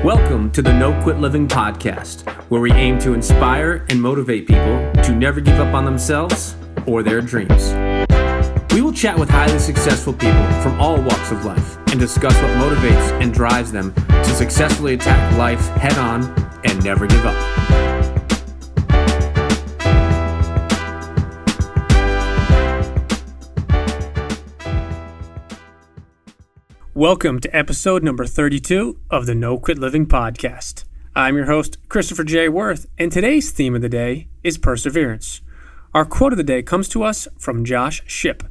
Welcome to the No Quit Living podcast, where we aim to inspire and motivate people to never give up on themselves or their dreams. We will chat with highly successful people from all walks of life and discuss what motivates and drives them to successfully attack life head on and never give up. Welcome to episode number 32 of the No Quit Living podcast. I'm your host, Christopher J. Worth, and today's theme of the day is perseverance. Our quote of the day comes to us from Josh Shipp.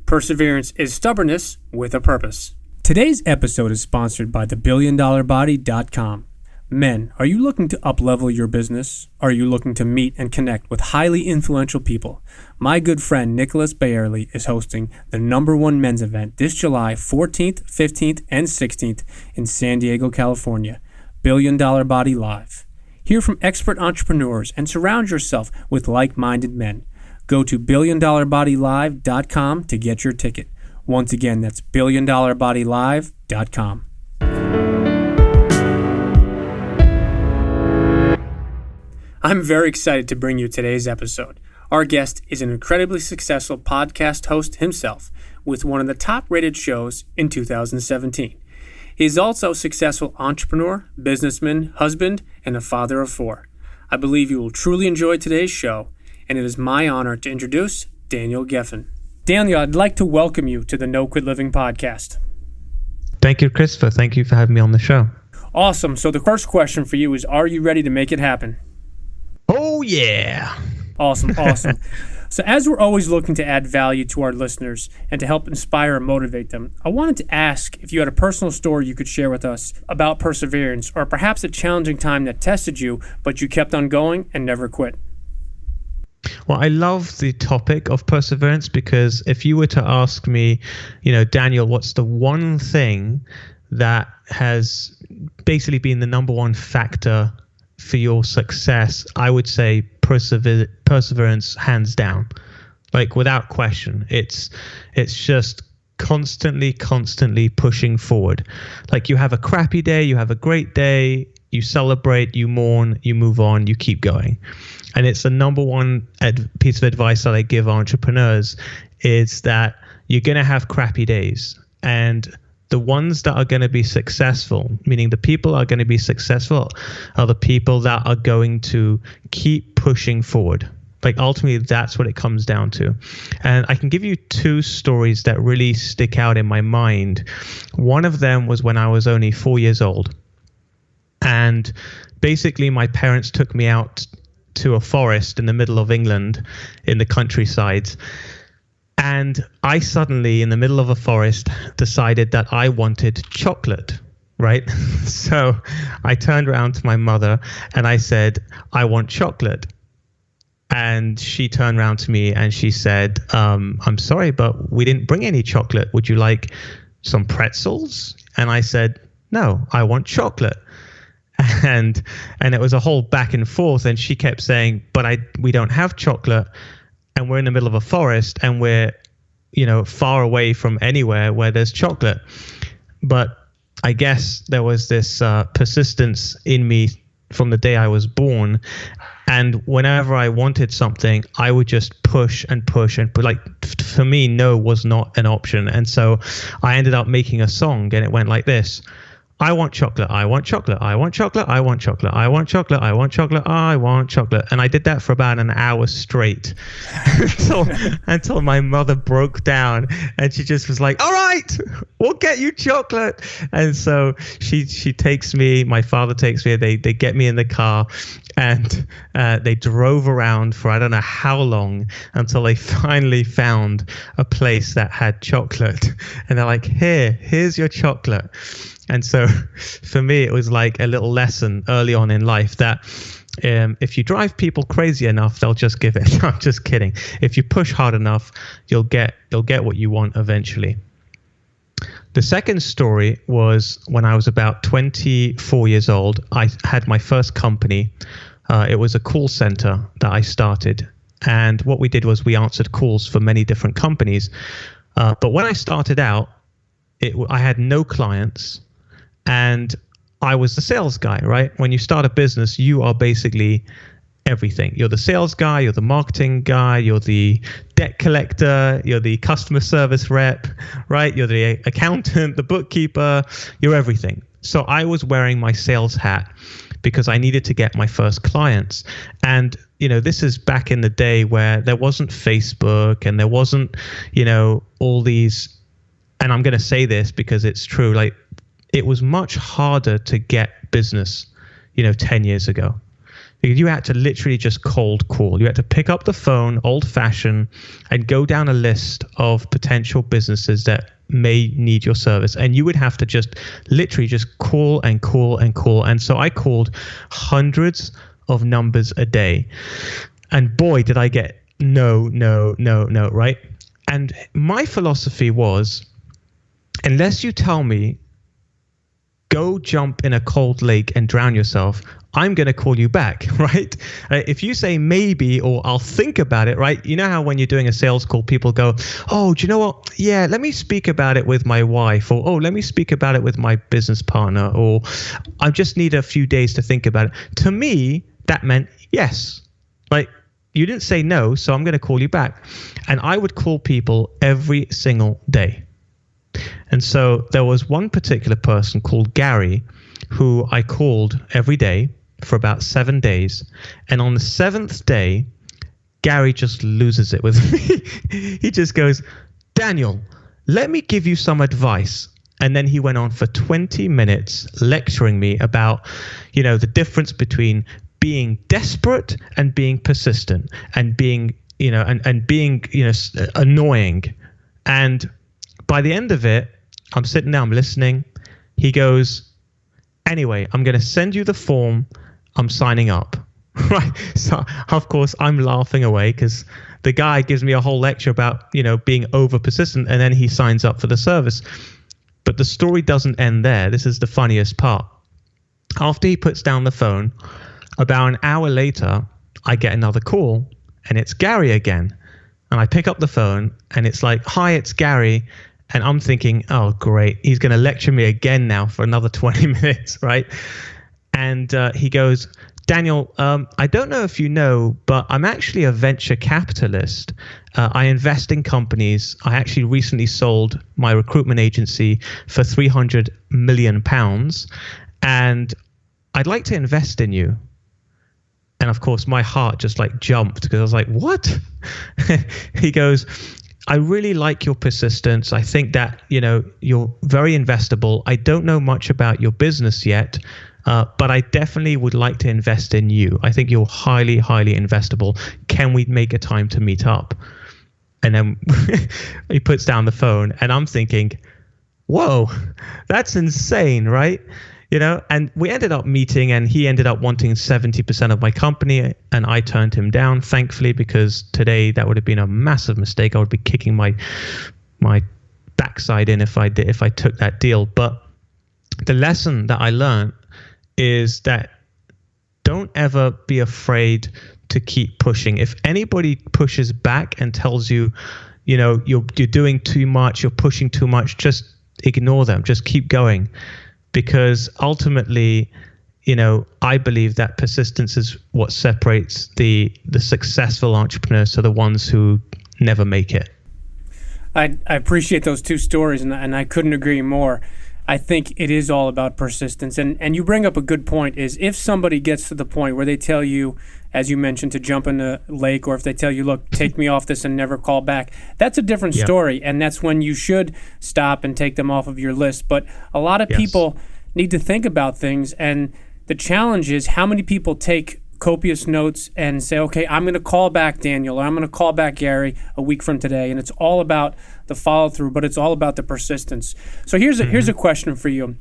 Perseverance is stubbornness with a purpose. Today's episode is sponsored by thebilliondollarbody.com. Men, are you looking to up-level your business? Are you looking to meet and connect with highly influential people? My good friend Nicholas Bayerly is hosting the #1 men's event this July 14th, 15th, and 16th in San Diego, California. Billion Dollar Body Live. Hear from expert entrepreneurs and surround yourself with like-minded men. Go to BillionDollarBodyLive.com to get your ticket. Once again, that's BillionDollarBodyLive.com. I'm very excited to bring you today's episode. Our guest is an incredibly successful podcast host himself with one of the top-rated shows in 2017. He is also a successful entrepreneur, businessman, husband, and a father of 4. I believe you will truly enjoy today's show, and it is my honor to introduce Daniel Gefen. Daniel, I'd like to welcome you to the No Quit Living podcast. Thank you, Christopher. Thank you for having me on the show. Awesome. So the first question for you is, are you ready to make it happen? Oh, yeah. Awesome. So as we're always looking to add value to our listeners and to help inspire and motivate them, I wanted to ask if you had a personal story you could share with us about perseverance, or perhaps a challenging time that tested you, but you kept on going and never quit. Well, I love the topic of perseverance because if you were to ask me, Daniel, what's the one thing that has basically been the #1 factor for your success, I would say perseverance, hands down, like without question. It's just constantly pushing forward. Like you have a crappy day, you have a great day, you celebrate, you mourn, you move on, you keep going. And it's the #1 piece of advice that I give entrepreneurs is that you're going to have crappy days, and the ones that are going to be successful, meaning the people are going to be successful, are the people that are going to keep pushing forward. Like ultimately, that's what it comes down to. And I can give you 2 stories that really stick out in my mind. One of them was when I was only 4 years old. And basically, my parents took me out to a forest in the middle of England in the countryside. And I suddenly, in the middle of a forest, decided that I wanted chocolate, right? So I turned around to my mother and I said, I want chocolate. And she turned around to me and she said, I'm sorry, but we didn't bring any chocolate. Would you like some pretzels? And I said, no, I want chocolate. And it was a whole back and forth. And she kept saying, but we don't have chocolate. And we're in the middle of a forest and we're, far away from anywhere where there's chocolate. But I guess there was this persistence in me from the day I was born. And whenever I wanted something, I would just push and push. Like for me, no was not an option. And so I ended up making a song and it went like this. I want chocolate, I want chocolate, I want chocolate, I want chocolate, I want chocolate, I want chocolate, I want chocolate. And I did that for about an hour straight until my mother broke down and she just was like, all right, we'll get you chocolate. And so she takes me, my father takes me, they get me in the car and they drove around for I don't know how long until they finally found a place that had chocolate. And they're like, here's your chocolate. And so for me, it was like a little lesson early on in life that if you drive people crazy enough, they'll just give it. I'm just kidding. If you push hard enough, you'll get what you want eventually. The second story was when I was about 24 years old. I had my first company. It was a call center that I started. And what we did was we answered calls for many different companies. But when I started out, I had no clients. And I was the sales guy, right? When you start a business, you are basically everything. You're the sales guy, you're the marketing guy, you're the debt collector, you're the customer service rep, right? You're the accountant, the bookkeeper, you're everything. So I was wearing my sales hat because I needed to get my first clients. And, this is back in the day where there wasn't Facebook and there wasn't, all these, and I'm going to say this because it's true, like it was much harder to get business, 10 years ago. You had to literally just cold call. You had to pick up the phone, old fashioned, and go down a list of potential businesses that may need your service. And you would have to just literally just call and call and call. And so I called hundreds of numbers a day. And boy, did I get no, right? And my philosophy was, unless you tell me, go jump in a cold lake and drown yourself, I'm going to call you back, right? If you say maybe or I'll think about it, right? You know how when you're doing a sales call, people go, oh, do you know what? Yeah, let me speak about it with my wife, or oh, let me speak about it with my business partner, or I just need a few days to think about it. To me, that meant yes. Like, you didn't say no, so I'm going to call you back. And I would call people every single day. And so there was one particular person called Gary who I called every day for about 7 days. And on the 7th day, Gary just loses it with me. He just goes, Daniel, let me give you some advice. And then he went on for 20 minutes lecturing me about, the difference between being desperate and being persistent and being, and being, annoying. And by the end of it, I'm sitting there, I'm listening. He goes, anyway, I'm going to send you the form. I'm signing up. Right. So, of course, I'm laughing away because the guy gives me a whole lecture about, being over persistent, and then he signs up for the service. But the story doesn't end there. This is the funniest part. After he puts down the phone, about an hour later, I get another call, and it's Gary again. And I pick up the phone, and it's like, hi, it's Gary. And I'm thinking, oh, great. He's going to lecture me again now for another 20 minutes, right? And he goes, Daniel, I don't know if you know, but I'm actually a venture capitalist. I invest in companies. I actually recently sold my recruitment agency for £300 million. And I'd like to invest in you. And of course, my heart just like jumped because I was like, what? He goes, I really like your persistence. I think that, you're very investable. I don't know much about your business yet, but I definitely would like to invest in you. I think you're highly, highly investable. Can we make a time to meet up? And then he puts down the phone and I'm thinking, whoa, that's insane, right? And we ended up meeting and he ended up wanting 70% of my company and I turned him down, thankfully, because today that would have been a massive mistake. I would be kicking my backside in if I took that deal. But the lesson that I learned is that don't ever be afraid to keep pushing. If anybody pushes back and tells you, you're doing too much, you're pushing too much, just ignore them. Just keep going. Because ultimately, I believe that persistence is what separates the successful entrepreneurs to the ones who never make it. I appreciate those two stories, and I couldn't agree more. I think it is all about persistence. And you bring up a good point, is if somebody gets to the point where they tell you, as you mentioned, to jump in the lake, or if they tell you, look, take me off this and never call back, that's a different story. And that's when you should stop and take them off of your list. But a lot of people need to think about things. And the challenge is how many people take copious notes and say, okay, I'm going to call back Daniel, or I'm going to call back Gary a week from today. And it's all about the follow through, but it's all about the persistence. So here's a question for you.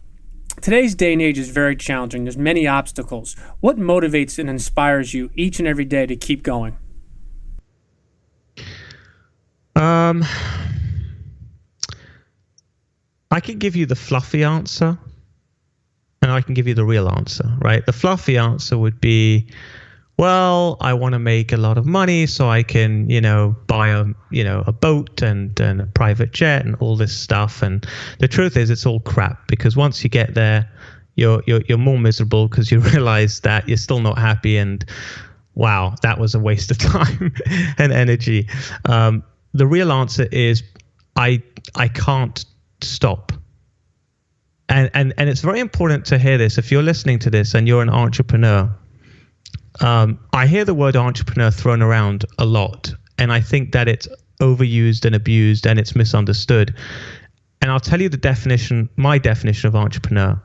Today's day and age is very challenging. There's many obstacles. What motivates and inspires you each and every day to keep going? I can give you the fluffy answer and I can give you the real answer, right? The fluffy answer would be, well, I want to make a lot of money so I can, buy a boat and a private jet and all this stuff. And the truth is it's all crap, because once you get there, you're more miserable because you realize that you're still not happy, and wow, that was a waste of time and energy. The real answer is I can't stop. And it's very important to hear this. If you're listening to this and you're an entrepreneur, I hear the word entrepreneur thrown around a lot, and I think that it's overused and abused and it's misunderstood. And I'll tell you my definition of entrepreneur,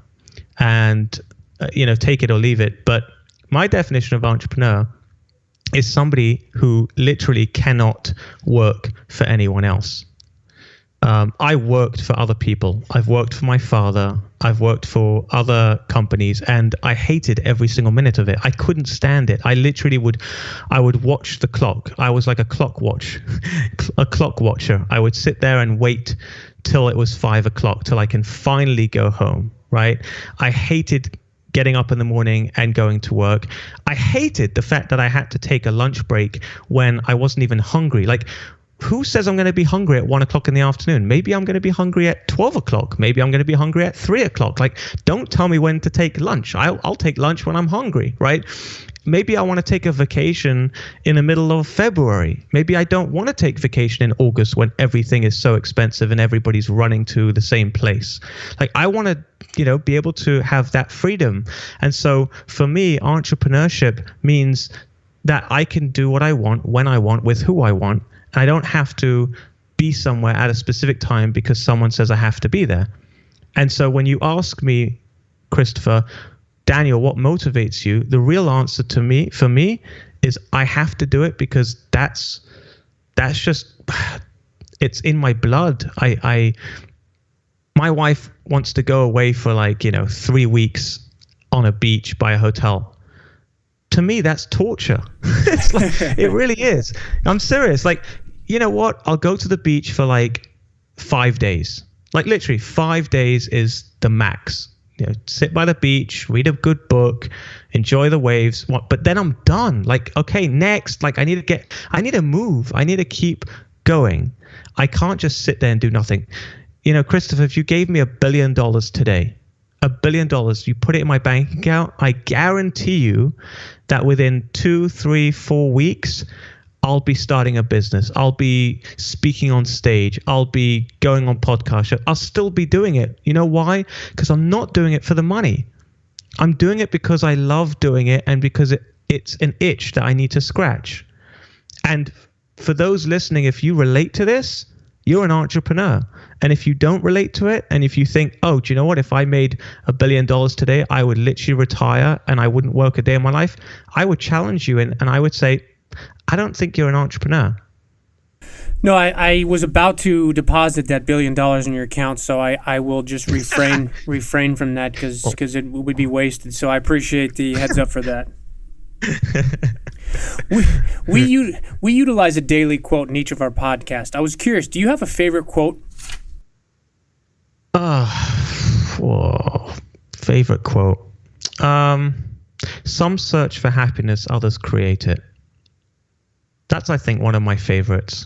and take it or leave it. But my definition of entrepreneur is somebody who literally cannot work for anyone else. I worked for other people. I've worked for my father. I've worked for other companies, and I hated every single minute of it. I couldn't stand it. I literally would watch the clock. I was like a clock watcher. I would sit there and wait till it was 5 o'clock till I can finally go home, right? I hated getting up in the morning and going to work. I hated the fact that I had to take a lunch break when I wasn't even hungry. Like, who says I'm going to be hungry at 1 o'clock in the afternoon? Maybe I'm going to be hungry at 12 o'clock. Maybe I'm going to be hungry at 3 o'clock. Like, don't tell me when to take lunch. I'll take lunch when I'm hungry, right? Maybe I want to take a vacation in the middle of February. Maybe I don't want to take vacation in August when everything is so expensive and everybody's running to the same place. Like, I want to, be able to have that freedom. And so for me, entrepreneurship means that I can do what I want, when I want, with who I want. I don't have to be somewhere at a specific time because someone says I have to be there. And so when you ask me, Christopher, Daniel, what motivates you? The real answer for me, is I have to do it because that's just, it's in my blood. My wife wants to go away for 3 weeks on a beach by a hotel. To me, that's torture. It's it really is. I'm serious. You know what? I'll go to the beach for 5 days. Literally 5 days is the max. Sit by the beach, read a good book, enjoy the waves. But then I'm done. Okay, next. I need to move. I need to keep going. I can't just sit there and do nothing. Christopher, if you gave me $1 billion today, $1 billion, you put it in my bank account, I guarantee you that within 2, 3, 4 weeks, I'll be starting a business. I'll be speaking on stage. I'll be going on podcasts. I'll still be doing it. You know why? Because I'm not doing it for the money. I'm doing it because I love doing it and because it's an itch that I need to scratch. And for those listening, if you relate to this, you're an entrepreneur. And if you don't relate to it, and if you think, oh, do you know what? If I made $1 billion today, I would literally retire and I wouldn't work a day in my life. I would challenge you and I would say, I don't think you're an entrepreneur. No, I was about to deposit that $1 billion in your account, so I will just refrain from that because it would be wasted. So I appreciate the heads up for that. We utilize a daily quote in each of our podcasts. I was curious, do you have a favorite quote? Favorite quote. Some search for happiness, others create it. That's, I think, one of my favorites.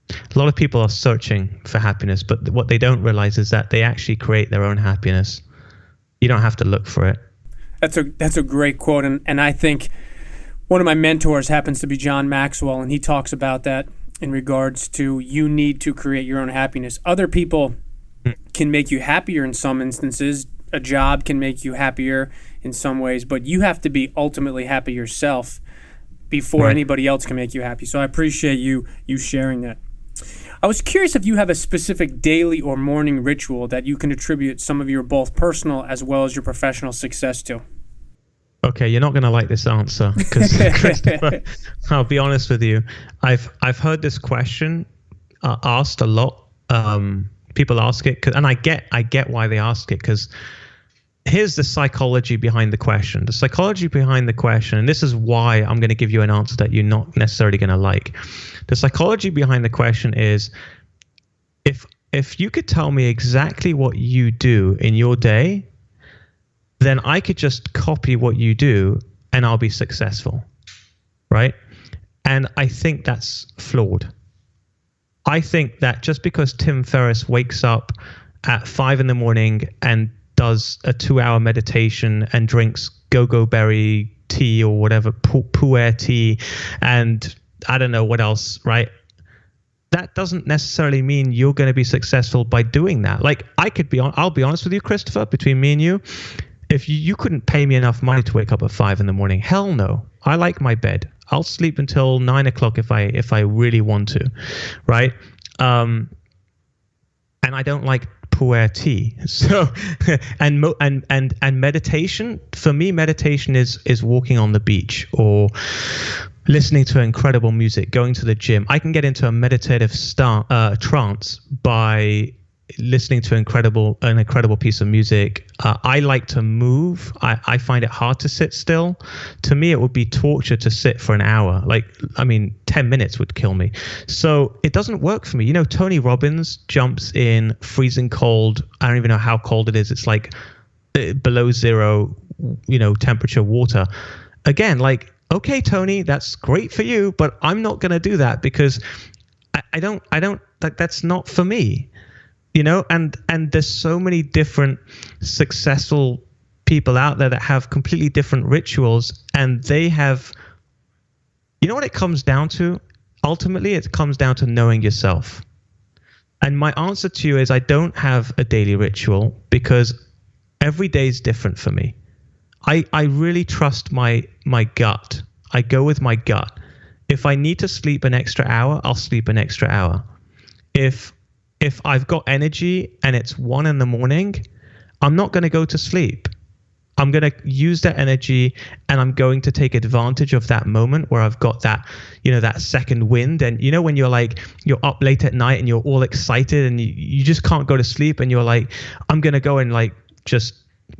A lot of people are searching for happiness, but what they don't realize is that they actually create their own happiness. You don't have to look for it. That's a great quote, and I think one of my mentors happens to be John Maxwell, and he talks about that in regards to you need to create your own happiness. Other people can make you happier in some instances. A job can make you happier in some ways, but you have to be ultimately happy yourself before anybody else can make you happy. So I appreciate you sharing that. I was curious if you have a specific daily or morning ritual that you can attribute some of your both personal as well as your professional success to. Okay, you're not going to like this answer because Christopher, I'll be honest with you. I've heard this question asked a lot. People ask it, and I get why they ask it, because here's the psychology behind the question. The psychology behind the question, and this is why I'm going to give you an answer that you're not necessarily going to like. The psychology behind the question is, if you could tell me exactly what you do in your day, then I could just copy what you do and I'll be successful, right? And I think that's flawed. I think that just because Tim Ferriss wakes up at 5 a.m. and does a 2-hour meditation and drinks go-go berry tea or whatever, pu'er tea, and I don't know what else, right? That doesn't necessarily mean you're going to be successful by doing that. Like I'll be honest with you, Christopher, between me and you, if you couldn't pay me enough money to wake up at 5 a.m, hell no. I like my bed. I'll sleep until 9 o'clock if I really want to, right? And I don't like pu'er tea. So, and meditation, for me, meditation is walking on the beach or listening to incredible music, going to the gym. I can get into a meditative trance by listening to an incredible piece of music. I like to move. I find it hard to sit still. To me, it would be torture to sit for an hour. 10 minutes would kill me. So it doesn't work for me. You know, Tony Robbins jumps in freezing cold. I don't even know how cold it is. It's like below zero, temperature water. Again, okay, Tony, that's great for you, but I'm not going to do that because I don't that's not for me. And there's so many different successful people out there that have completely different rituals, and they have, what it comes down to? Ultimately, it comes down to knowing yourself. And my answer to you is I don't have a daily ritual because every day is different for me. I really trust my gut. I go with my gut. If I need to sleep an extra hour, I'll sleep an extra hour. If I've got energy and it's 1 a.m, I'm not going to go to sleep. I'm going to use that energy and I'm going to take advantage of that moment where I've got that, that second wind. And when you're up late at night and you're all excited and you just can't go to sleep and you're like, I'm going to go and just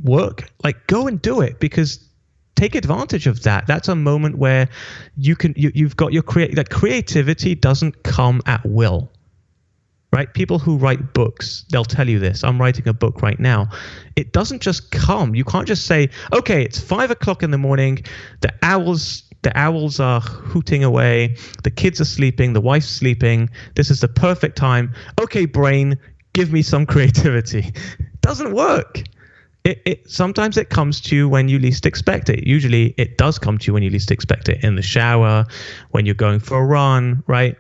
work, go and do it, because take advantage of that. That's a moment where you've got your creativity doesn't come at will. Right? People who write books, they'll tell you this. I'm writing a book right now. It doesn't just come. You can't just say, okay, it's 5 o'clock in the morning. The owls are hooting away. The kids are sleeping. The wife's sleeping. This is the perfect time. Okay, brain, give me some creativity. It doesn't work. Sometimes it comes to you when you least expect it. Usually it does come to you when you least expect it, in the shower, when you're going for a run, right?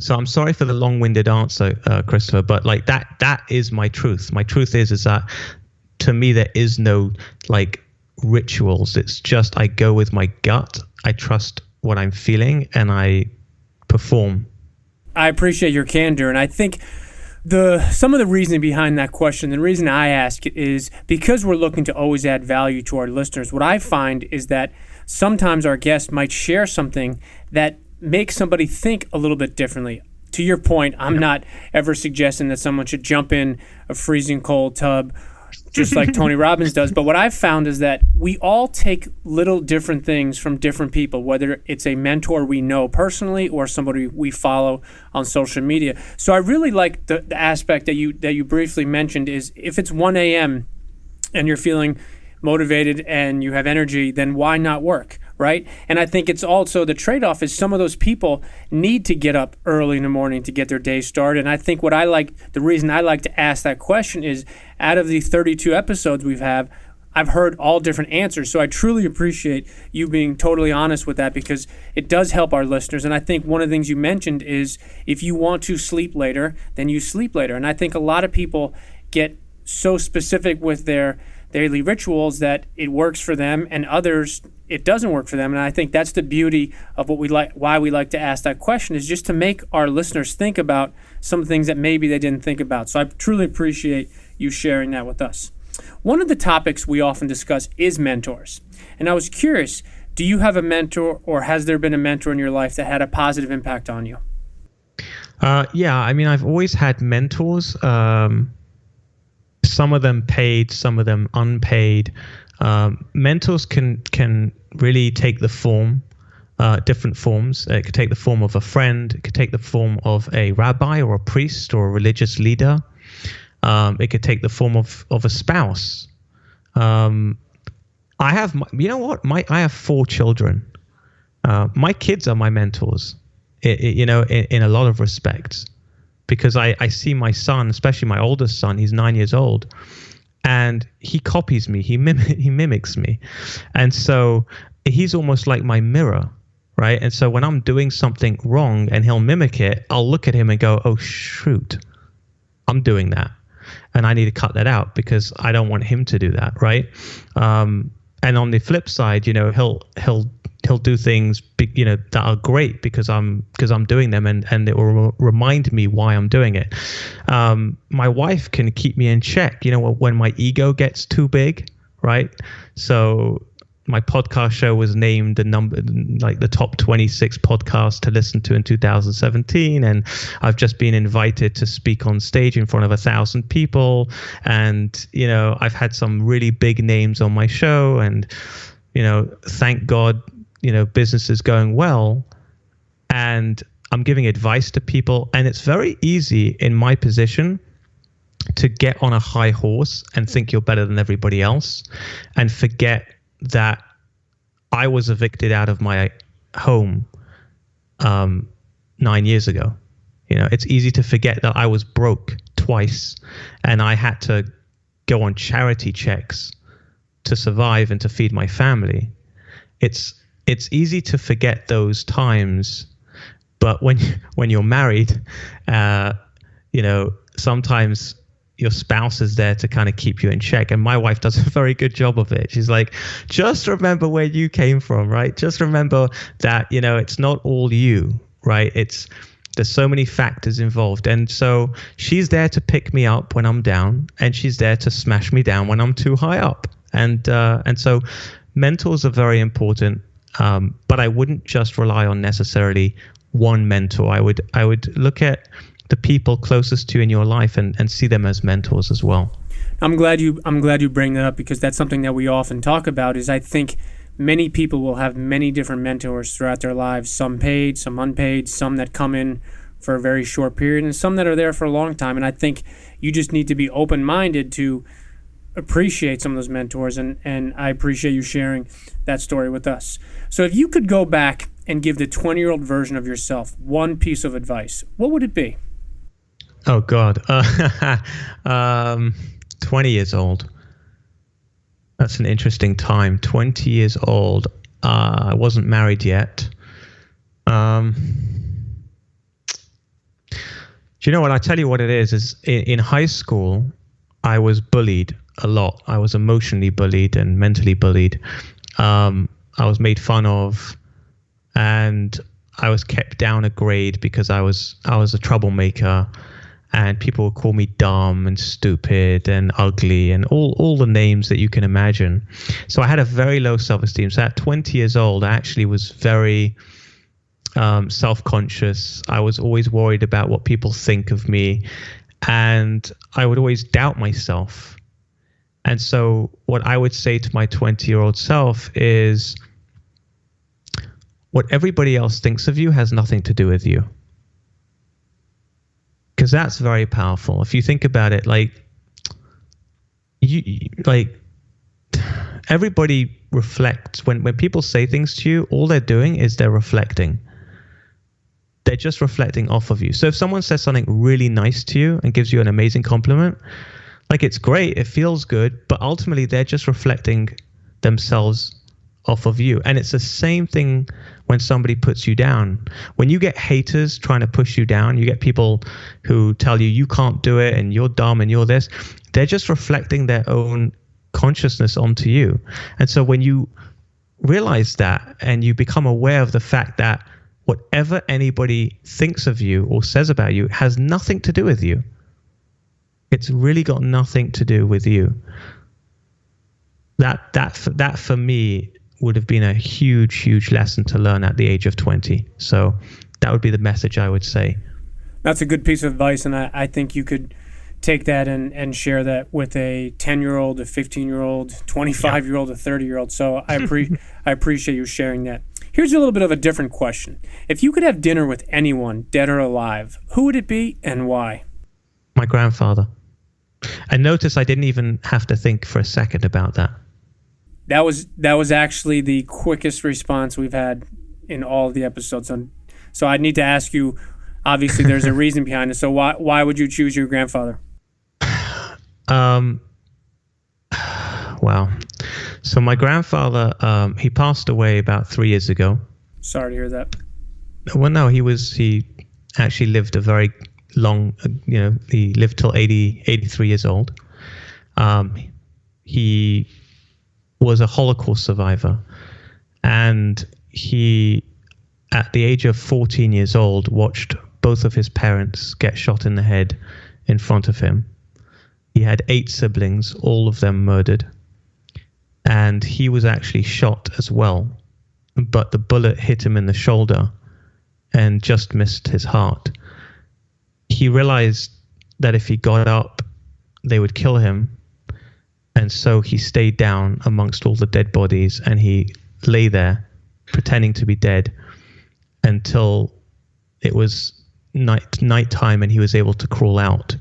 So I'm sorry for the long-winded answer, Christopher, but that is my truth. My truth is that to me there is no rituals. It's just I go with my gut. I trust what I'm feeling and I perform. I appreciate your candor, and I think some of the reasoning behind that question, the reason I ask it is because we're looking to always add value to our listeners. What I find is that sometimes our guest might share something that makes somebody think a little bit differently. To your point, I'm not ever suggesting that someone should jump in a freezing cold tub just like Tony Robbins does. But what I've found is that we all take little different things from different people, whether it's a mentor we know personally or somebody we follow on social media. So I really like the aspect that you briefly mentioned is if it's 1 a.m. and you're feeling motivated and you have energy, then why not work, right? And I think it's also the trade-off is some of those people need to get up early in the morning to get their day started. And I think the reason I like to ask that question is out of the 32 episodes I've heard all different answers. So I truly appreciate you being totally honest with that because it does help our listeners. And I think one of the things you mentioned is if you want to sleep later, then you sleep later. And I think a lot of people get so specific with their daily rituals that it works for them and others it doesn't work for them. And I think that's the beauty of why we like to ask that question is just to make our listeners think about some things that maybe they didn't think about. So I truly appreciate you sharing that with us. One of the topics we often discuss is mentors. And I was curious, do you have a mentor or has there been a mentor in your life that had a positive impact on you? Yeah, I've always had mentors. Some of them paid, some of them unpaid. Mentors can really take the form, different forms. It could take the form of a friend. It could take the form of a rabbi or a priest or a religious leader. It could take the form of a spouse. I have, I have 4 children. My kids are my mentors, in a lot of respects. Because I see my son, especially my oldest son, he's 9 years old, and he copies me. He mimics me, and so he's almost like my mirror, right? And so when I'm doing something wrong and he'll mimic it, I'll look at him and go, "Oh shoot, I'm doing that, and I need to cut that out because I don't want him to do that," right? And on the flip side, he'll do things, that are great because I'm doing them, and it will remind me why I'm doing it. My wife can keep me in check, when my ego gets too big, right? So my podcast show was named the top 26 podcasts to listen to in 2017, and I've just been invited to speak on stage in front of 1,000 people, and I've had some really big names on my show, and thank God, business is going well, and I'm giving advice to people, and it's very easy in my position to get on a high horse and think you're better than everybody else and forget that I was evicted out of my home 9 years ago. It's easy to forget that I was broke twice and I had to go on charity checks to survive and to feed my family. It's easy to forget those times, but when you're married, sometimes your spouse is there to kind of keep you in check. And my wife does a very good job of it. She's like, just remember where you came from, right? Just remember that, it's not all you, right? There's so many factors involved. And so she's there to pick me up when I'm down, and she's there to smash me down when I'm too high up. And so mentors are very important. But I wouldn't just rely on necessarily one mentor. I would look at the people closest to you in your life and see them as mentors as well. I'm glad you bring that up, because that's something that we often talk about. Is I think many people will have many different mentors throughout their lives, some paid, some unpaid, some that come in for a very short period, and some that are there for a long time. And I think you just need to be open-minded to appreciate some of those mentors, and I appreciate you sharing that story with us. So if you could go back and give the 20-year-old version of yourself one piece of advice, what would it be? Oh God, 20 years old. That's an interesting time. 20 years old. I wasn't married yet. Do you know what? I tell you what it is in high school, I was bullied a lot. I was emotionally bullied and mentally bullied. I was made fun of, and I was kept down a grade because I was a troublemaker, and people would call me dumb and stupid and ugly and all the names that you can imagine. So I had a very low self-esteem. So at 20 years old, I actually was very self-conscious. I was always worried about what people think of me, and I would always doubt myself. And so what I would say to my 20-year-old self is, what everybody else thinks of you has nothing to do with you. Because that's very powerful. If you think about it, everybody reflects. When people say things to you, all they're doing is they're reflecting. They're just reflecting off of you. So if someone says something really nice to you and gives you an amazing compliment, it's great, it feels good, but ultimately they're just reflecting themselves off of you. And it's the same thing when somebody puts you down. When you get haters trying to push you down, you get people who tell you can't do it and you're dumb and you're this, they're just reflecting their own consciousness onto you. And so when you realize that and you become aware of the fact that whatever anybody thinks of you or says about you has nothing to do with you. It's really got nothing to do with you. That for me would have been a huge lesson to learn at the age of 20. So that would be the message I would say. That's a good piece of advice, and I think you could take that and share that with a 10-year-old, a 15-year-old, 25-year-old, a 30-year-old. So I appreciate you sharing that. Here's a little bit of a different question. If you could have dinner with anyone, dead or alive, who would it be and why? My grandfather. And notice I didn't even have to think for a second about that. That was actually the quickest response we've had in all of the episodes. So I need to ask you, obviously there's a reason behind it. So why would you choose your grandfather? Wow. So my grandfather, he passed away about 3 years ago. Sorry to hear that. Well, no, he actually lived a very long, he lived till 83 years old. He was a Holocaust survivor, and he, at the age of 14 years old, watched both of his parents get shot in the head in front of him. He had 8 siblings, all of them murdered. And he was actually shot as well, but the bullet hit him in the shoulder and just missed his heart. He realized that if he got up, they would kill him. And so he stayed down amongst all the dead bodies, and he lay there pretending to be dead until it was nighttime and he was able to crawl out.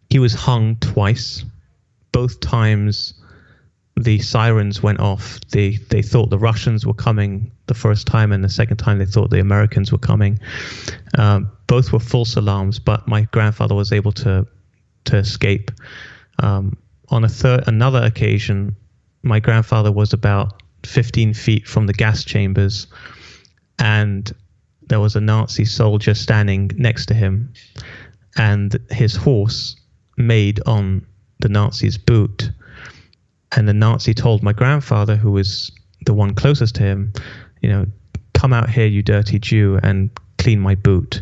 He was hung twice. Both times the sirens went off. They thought the Russians were coming the first time, and the second time they thought the Americans were coming. Both were false alarms, but my grandfather was able to escape. On another occasion, my grandfather was about 15 feet from the gas chambers, and there was a Nazi soldier standing next to him, and his horse made on the Nazi's boot. And the Nazi told my grandfather, who was the one closest to him, come out here, you dirty Jew, and clean my boot.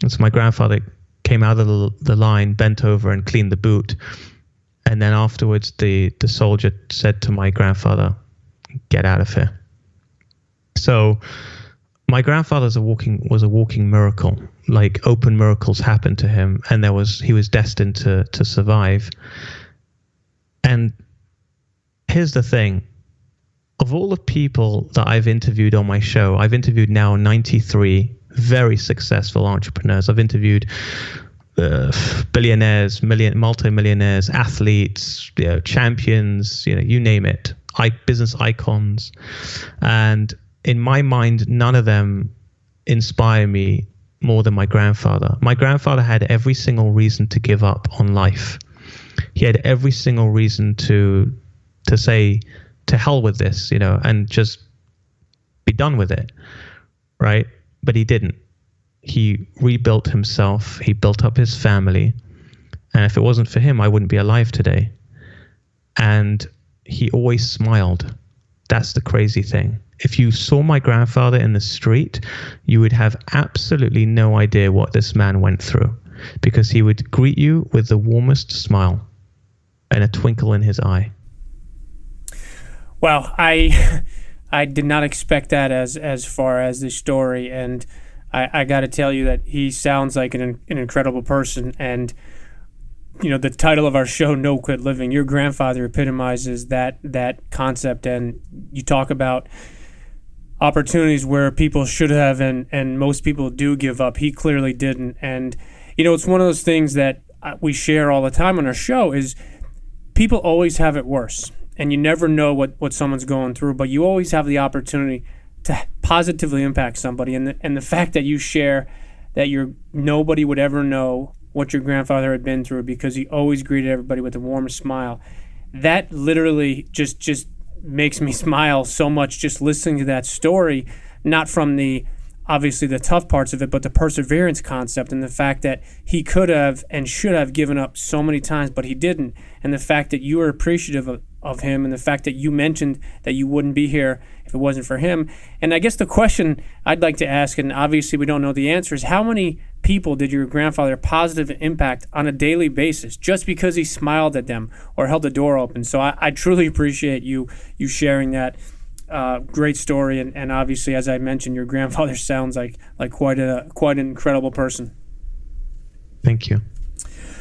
And so my grandfather came out of the line, bent over and cleaned the boot. And then afterwards, the soldier said to my grandfather, get out of here. So my grandfather was a walking miracle. Like, open miracles happened to him, and he was destined to survive. And here's the thing. Of all the people that I've interviewed on my show, I've interviewed now 93 very successful entrepreneurs. I've interviewed billionaires, multi-millionaires, athletes, champions, you name it, business icons. And in my mind, none of them inspire me more than my grandfather. My grandfather had every single reason to give up on life. He had every single reason to say, to hell with this, and just be done with it, right? But he didn't. He rebuilt himself. He built up his family. And if it wasn't for him, I wouldn't be alive today. And he always smiled. That's the crazy thing. If you saw my grandfather in the street, you would have absolutely no idea what this man went through, because he would greet you with the warmest smile and a twinkle in his eye. Well, I did not expect that as far as the story, and I got to tell you that he sounds like an incredible person. And the title of our show, No Quit Living, your grandfather epitomizes that concept. And you talk about opportunities where people should have and most people do give up. He clearly didn't. And it's one of those things that we share all the time on our show is people always have it worse. And you never know what someone's going through, but you always have the opportunity to positively impact somebody. And the fact that you share that nobody would ever know what your grandfather had been through because he always greeted everybody with a warm smile, that literally just makes me smile so much just listening to that story, not from obviously the tough parts of it, but the perseverance concept and the fact that he could have and should have given up so many times, but he didn't. And the fact that you were appreciative of him, and the fact that you mentioned that you wouldn't be here if it wasn't for him. And I guess the question I'd like to ask, and obviously we don't know the answer, is how many people did your grandfather positive impact on a daily basis just because he smiled at them or held the door open? So I truly appreciate you sharing that. Great story, and obviously, as I mentioned, your grandfather sounds like quite an incredible person. Thank you.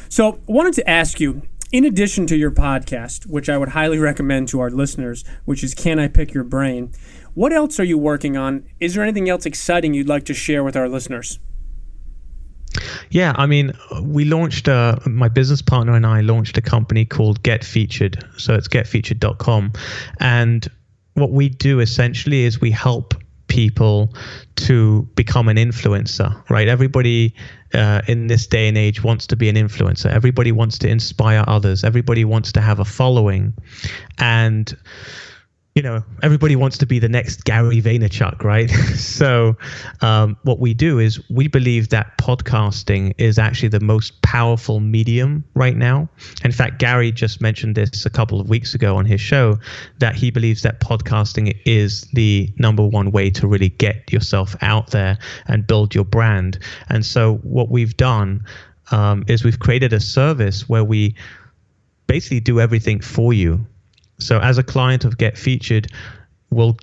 So I wanted to ask you, in addition to your podcast, which I would highly recommend to our listeners, which is Can I Pick Your Brain, what else are you working on? Is there anything else exciting you'd like to share with our listeners? Yeah, I mean, we launched, my business partner and I launched a company called Get Featured. So it's getfeatured.com. And what we do essentially is we help people to become an influencer, right? Everybody in this day and age wants to be an influencer. Everybody wants to inspire others. Everybody wants to have a following. And everybody wants to be the next Gary Vaynerchuk, right? So what we do is we believe that podcasting is actually the most powerful medium right now. In fact, Gary just mentioned this a couple of weeks ago on his show, that he believes that podcasting is the number one way to really get yourself out there and build your brand. And so what we've done is we've created a service where we basically do everything for you. So as a client of Get Featured, we'll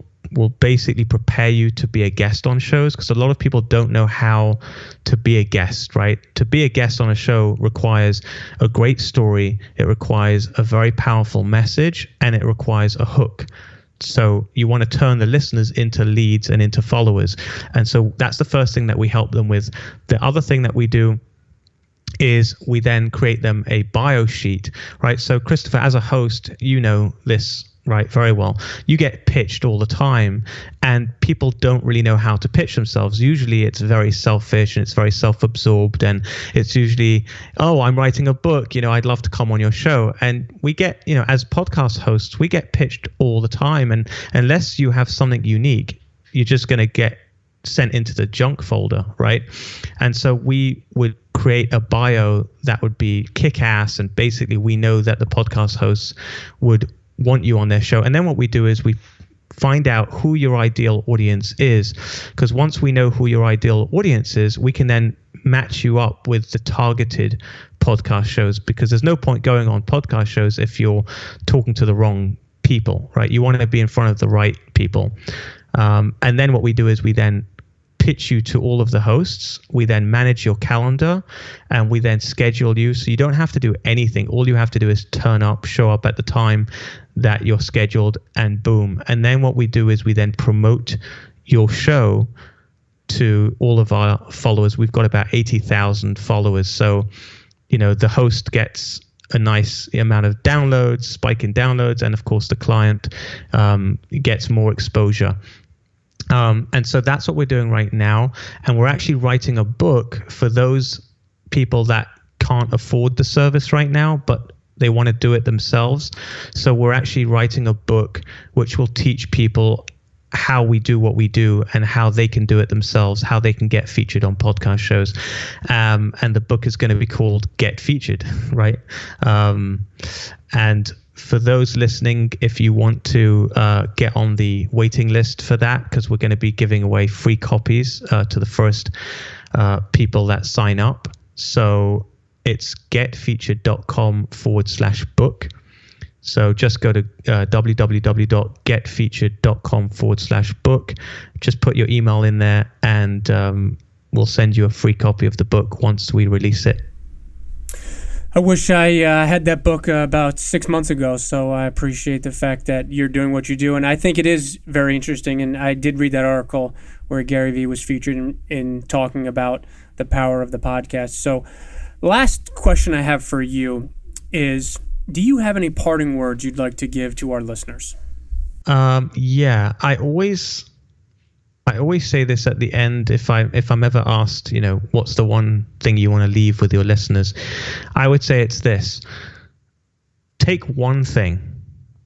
basically prepare you to be a guest on shows, because a lot of people don't know how to be a guest, right? To be a guest on a show requires a great story, it requires a very powerful message, and it requires a hook. So you want to turn the listeners into leads and into followers. And so that's the first thing that we help them with. The other thing that we do is we then create them a bio sheet, right? So Christopher, as a host, you know this, right, very well. You get pitched all the time, and people don't really know how to pitch themselves. Usually it's very selfish and it's very self-absorbed, and it's usually, oh, I'm writing a book, I'd love to come on your show. And we get, as podcast hosts, we get pitched all the time, and unless you have something unique, you're just going to get sent into the junk folder, right? And so we would create a bio that would be kick-ass, and basically we know that the podcast hosts would want you on their show. And then what we do is we find out who your ideal audience is, because once we know who your ideal audience is, we can then match you up with the targeted podcast shows, because there's no point going on podcast shows if you're talking to the wrong people, right? You want to be in front of the right people. And then what we do is we then pitch you to all of the hosts. We then manage your calendar, and we then schedule you. So you don't have to do anything. All you have to do is turn up, show up at the time that you're scheduled, and boom. And then what we do is we then promote your show to all of our followers. We've got about 80,000 followers. So, the host gets a nice amount of downloads, spike in downloads, and of course the client gets more exposure. And so that's what we're doing right now. And we're actually writing a book for those people that can't afford the service right now, but they want to do it themselves. So we're actually writing a book which will teach people how we do what we do and how they can do it themselves, how they can get featured on podcast shows. And the book is going to be called Get Featured, right? And for those listening, if you want to get on the waiting list for that, because we're going to be giving away free copies to the first people that sign up. So it's getfeatured.com/book. So just go to www.getfeatured.com/book. Just put your email in there, and we'll send you a free copy of the book once we release it. I wish I had that book about 6 months ago, so I appreciate the fact that you're doing what you do. And I think it is very interesting, and I did read that article where Gary Vee was featured in talking about the power of the podcast. So last question I have for you is, do you have any parting words you'd like to give to our listeners? Yeah, I always say this at the end if I'm ever asked, what's the one thing you want to leave with your listeners? I would say it's this. Take one thing.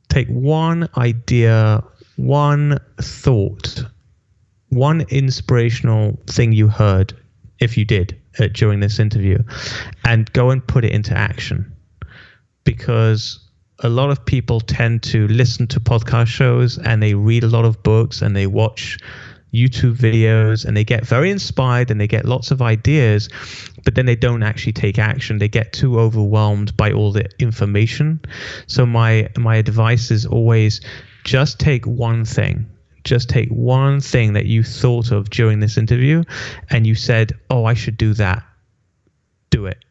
Take one idea, one thought, one inspirational thing you heard, if you did, during this interview, and go and put it into action. Because a lot of people tend to listen to podcast shows, and they read a lot of books, and they watch YouTube videos, and they get very inspired, and they get lots of ideas, but then they don't actually take action. They get too overwhelmed by all the information. So my advice is always just take one thing. Just take one thing that you thought of during this interview, and you said, oh, I should do that. Do it.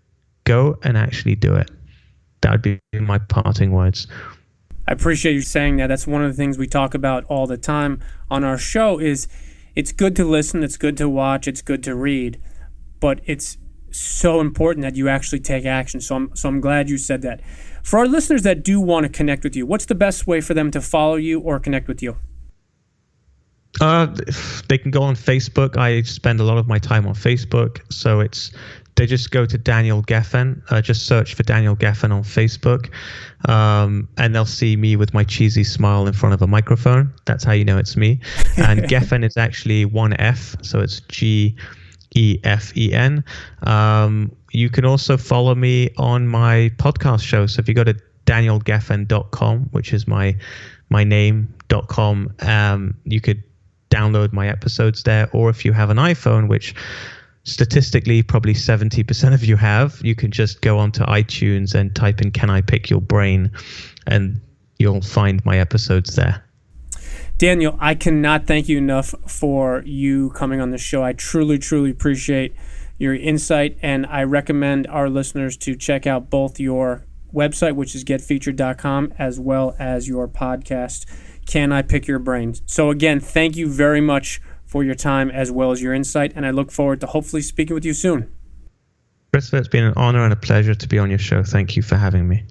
Go and actually do it. That would be my parting words. I appreciate you saying that. That's one of the things we talk about all the time on our show is it's good to listen, it's good to watch, it's good to read, but it's so important that you actually take action. So I'm glad you said that. For our listeners that do want to connect with you, what's the best way for them to follow you or connect with you? They can go on Facebook. I spend a lot of my time on Facebook, so they just go to Daniel Gefen. Just search for Daniel Gefen on Facebook, and they'll see me with my cheesy smile in front of a microphone. That's how you know it's me. And Gefen is actually one F, so it's Gefen. You can also follow me on my podcast show. So if you go to danielgefen.com, which is my name.com, you could download my episodes there. Or if you have an iPhone, which statistically probably 70% of you have, you can just go onto iTunes and type in "Can I Pick Your Brain?" and you'll find my episodes there. Daniel, I cannot thank you enough for you coming on the show. I truly, truly appreciate your insight, and I recommend our listeners to check out both your website, which is getfeatured.com, as well as your podcast, Can I Pick Your Brain? So again, thank you very much for your time as well as your insight, and I look forward to hopefully speaking with you soon. Christopher, it's been an honor and a pleasure to be on your show. Thank you for having me.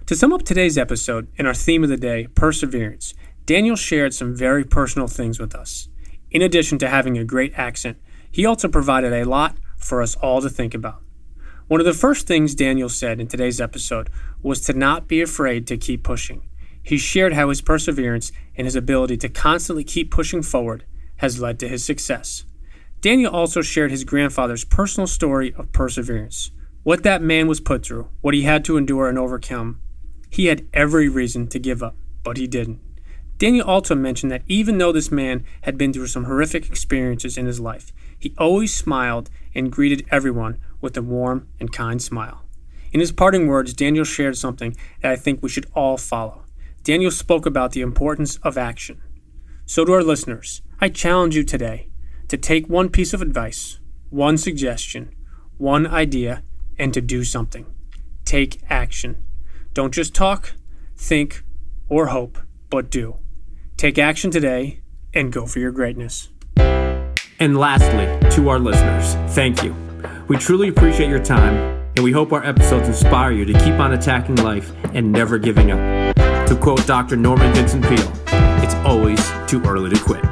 To sum up today's episode and our theme of the day, perseverance, Daniel shared some very personal things with us. In addition to having a great accent, he also provided a lot for us all to think about. One of the first things Daniel said in today's episode was to not be afraid to keep pushing. He shared how his perseverance and his ability to constantly keep pushing forward has led to his success. Daniel also shared his grandfather's personal story of perseverance, what that man was put through, what he had to endure and overcome. He had every reason to give up, but he didn't. Daniel also mentioned that even though this man had been through some horrific experiences in his life, he always smiled and greeted everyone with a warm and kind smile. In his parting words, Daniel shared something that I think we should all follow. Daniel spoke about the importance of action. So to our listeners, I challenge you today to take one piece of advice, one suggestion, one idea, and to do something. Take action. Don't just talk, think, or hope, but do. Take action today and go for your greatness. And lastly, to our listeners, thank you. We truly appreciate your time, and we hope our episodes inspire you to keep on attacking life and never giving up. To quote Dr. Norman Vincent Peale, it's always too early to quit.